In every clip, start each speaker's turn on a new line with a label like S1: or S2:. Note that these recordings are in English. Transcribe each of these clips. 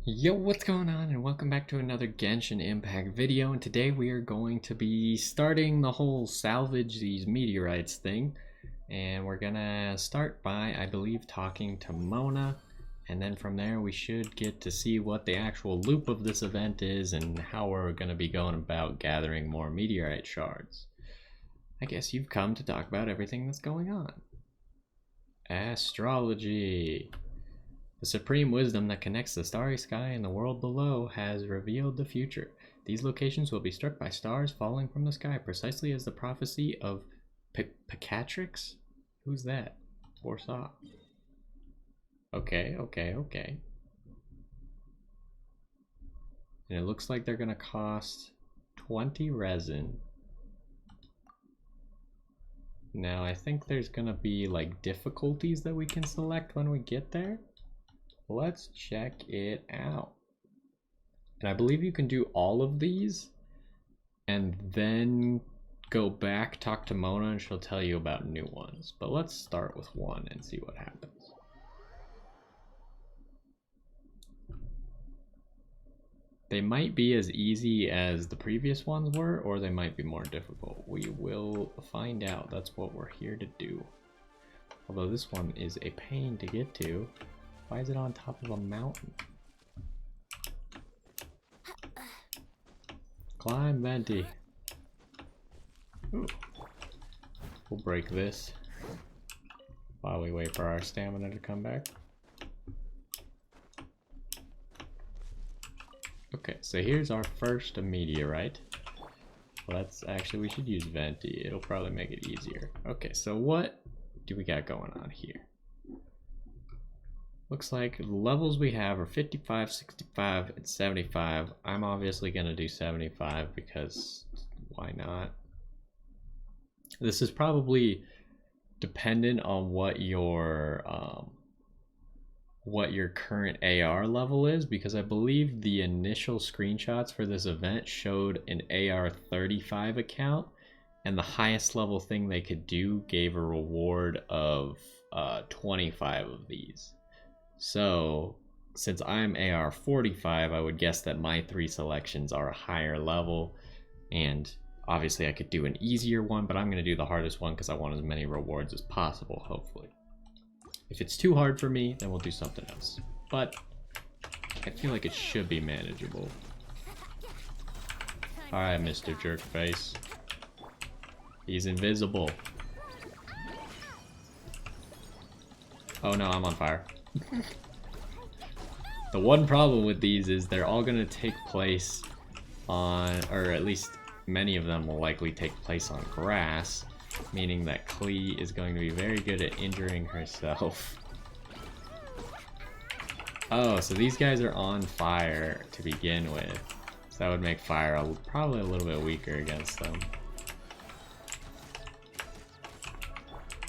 S1: Yo, what's going on, and welcome back to another Genshin Impact video. And today we are going to be starting the whole salvage these meteorites thing. And we're gonna start by, I believe, talking to Mona. And then from there we should get to see what the actual loop of this event is and how we're gonna be going about gathering more meteorite shards. I guess you've come to talk about everything that's going on. Astrology. The supreme wisdom that connects the starry sky and the world below has revealed the future. These locations will be struck by stars falling from the sky, precisely as the prophecy of Picatrix? Who's that? Foresaw. Okay. And it looks like they're gonna cost 20 resin. Now I think there's gonna be like difficulties that we can select when we get there. Let's check it out. And I believe you can do all of these and then go back, talk to Mona, and she'll tell you about new ones. But let's start with one and see what happens. They might be as easy as the previous ones were, or they might be more difficult. We will find out. That's what we're here to do. Although this one is a pain to get to. Why is it on top of a mountain? Climb, Venti. Ooh. We'll break this while we wait for our stamina to come back. Okay, so here's our first meteorite. Well, that's actually, we should use Venti. It'll probably make it easier. Okay, so what do we got going on here? Looks like the levels we have are 55, 65, and 75. I'm obviously going to do 75 because why not? This is probably dependent on what your current AR level is, because I believe the initial screenshots for this event showed an AR 35 account, and the highest level thing they could do gave a reward of 25 of these. So, since I'm AR 45, I would guess that my 3 selections are a higher level, and obviously I could do an easier one, but I'm going to do the hardest one because I want as many rewards as possible, hopefully. If it's too hard for me, then we'll do something else. But I feel like it should be manageable. Alright, Mr. Jerkface. He's invisible. Oh no, I'm on fire. The one problem with these is they're all going to take place on, or at least many of them will likely take place on grass, meaning that Klee is going to be very good at injuring herself. Oh, so these guys are on fire to begin with, so that would make fire probably a little bit weaker against them.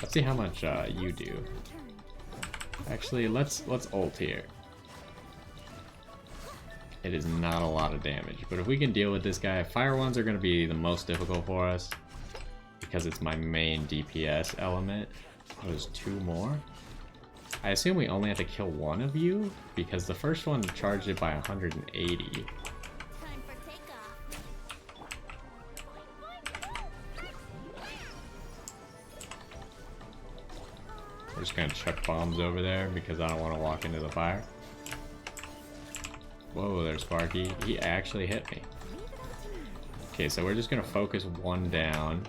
S1: Let's see how much you do. Actually, let's ult here. It is not a lot of damage, but if we can deal with this guy, fire ones are going to be the most difficult for us because it's my main DPS element. Oh, there's 2 more. I assume we only have to kill one of you because the first one charged it by 180. We're just gonna chuck bombs over there because I don't want to walk into the fire. Whoa, there's Sparky. He actually hit me. Okay, so we're just gonna focus one down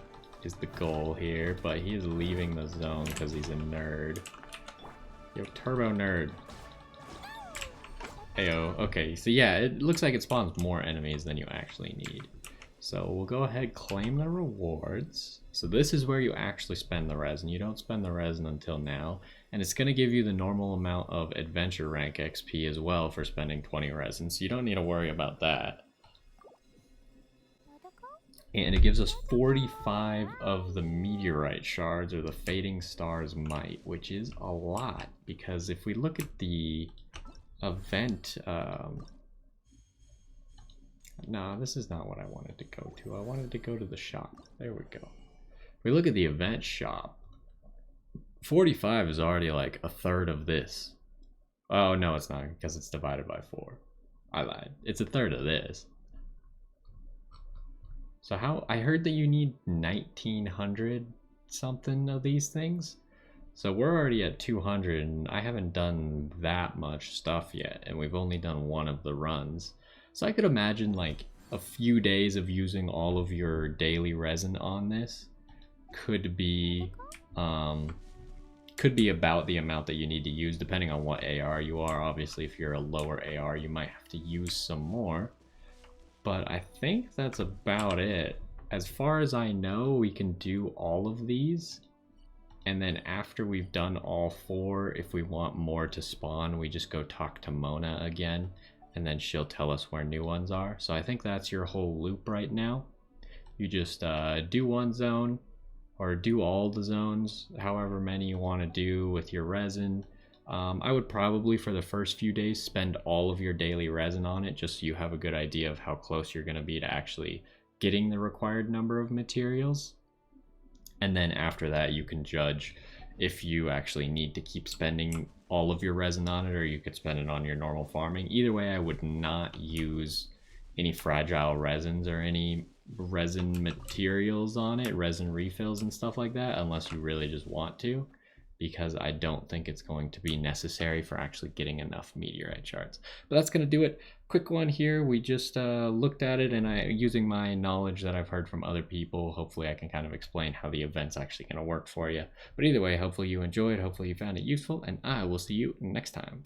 S1: is the goal here, but he is leaving the zone because he's a nerd. Yo, turbo nerd. Ayo, okay, so yeah, it looks like it spawns more enemies than you actually need. So we'll go ahead, claim the rewards. So this is where you actually spend the resin. You don't spend the resin until now. And it's going to give you the normal amount of adventure rank XP as well for spending 20 resin. So you don't need to worry about that. And it gives us 45 of the meteorite shards, or the fading star's might, which is a lot. Because if we look at the event... No, this is not what I wanted to go to. I wanted to go to the shop. There we go. We look at the event shop. 45 is already like a third of this. Oh, no, it's not, because it's divided by 4. I lied. It's a third of this. So how, I heard that you need 1900 something of these things. So we're already at 200 and I haven't done that much stuff yet, and we've only done one of the runs. So I could imagine like a few days of using all of your daily resin on this could be about the amount that you need to use depending on what AR you are. Obviously if you're a lower AR you might have to use some more, but I think that's about it. As far as I know, we can do all of these, and then after we've done all 4, if we want more to spawn, we just go talk to Mona again, and then she'll tell us where new ones are. So I think that's your whole loop right now. You just do one zone, or do all the zones, however many you want to do with your resin. I would probably, for the first few days, spend all of your daily resin on it, just so you have a good idea of how close you're going to be to actually getting the required number of materials. And then after that you can judge if you actually need to keep spending all of your resin on it, or you could spend it on your normal farming. Either way, I would not use any fragile resins or any resin materials on it, resin refills and stuff like that, unless you really just want to, because I don't think it's going to be necessary for actually getting enough meteorite shards. But that's going to do it. Quick one here. We just looked at it, and using my knowledge that I've heard from other people, hopefully I can kind of explain how the event's actually going to work for you. But either way, hopefully you enjoyed, hopefully you found it useful, and I will see you next time.